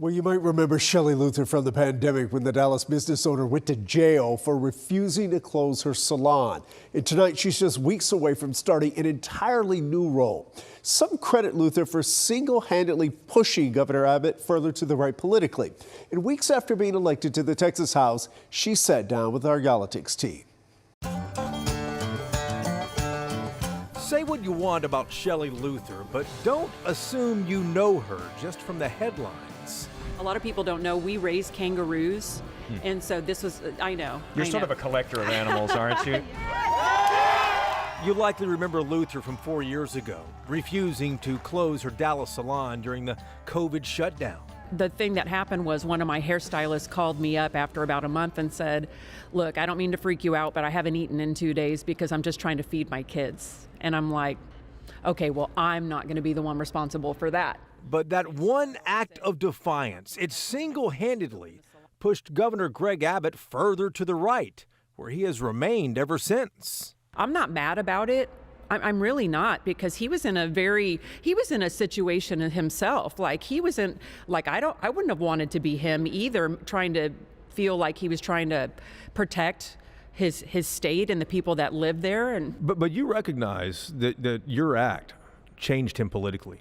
Well, you might remember Shelley Luther from the pandemic when the Dallas business owner went to jail for refusing to close her salon. And tonight, she's just weeks away from starting an entirely new role. Some credit Luther for single-handedly pushing Governor Abbott further to the right politically. And weeks after being elected to the Texas House, she sat down with our yall-itics team. Say what you want about Shelley Luther, but don't assume you know her just from the headlines. A lot of people don't know we raise kangaroos, and so this was, I know. You're sort of a collector of animals, aren't you? You likely remember Luther from 4 years ago, refusing to close her Dallas salon during the COVID shutdown. The thing that happened was one of my hairstylists called me up after about a month and said, look, I don't mean to freak you out, but I haven't eaten in 2 days because I'm just trying to feed my kids. And I'm like, okay, well, I'm not going to be the one responsible for that. But that one act of defiance, it single-handedly pushed Governor Greg Abbott further to the right, where he has remained ever since. I'm not mad about it. I'm really not, because he was in a situation himself. Like he wasn't, like I wouldn't have wanted to be him either, trying to feel like he was trying to protect his state and the people that live there. But you recognize that your act changed him politically.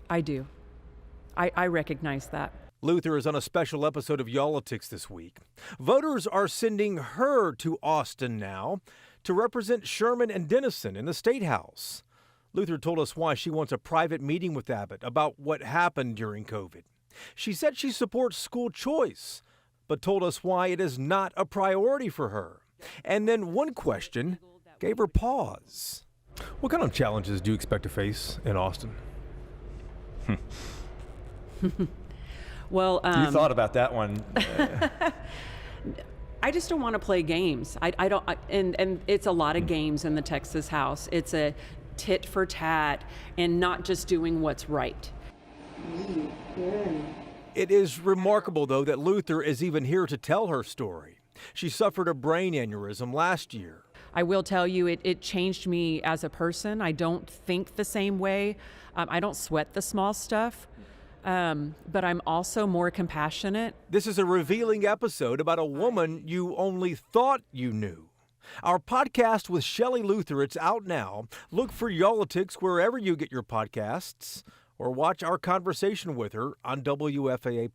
I do. I recognize that. Luther is on a special episode of yall-itics this week. Voters are sending her to Austin now to represent Sherman and Denison in the State House. Luther told us why she wants a private meeting with Abbott about what happened during COVID. She said she supports school choice, but told us why it is not a priority for her. And then one question gave her pause. What kind of challenges do you expect to face in Austin? Well, you thought about that one. I just don't want to play games. And it's a lot of games in the Texas House. It's a tit for tat and not just doing what's right. It is remarkable, though, that Luther is even here to tell her story. She suffered a brain aneurysm last year. I will tell you, it changed me as a person. I don't think the same way. I don't sweat the small stuff. But I'm also more compassionate. This is a revealing episode about a woman you only thought you knew. Our podcast with Shelley Luther, it's out now. Look for yall-itics wherever you get your podcasts, or watch our conversation with her on WFAA+.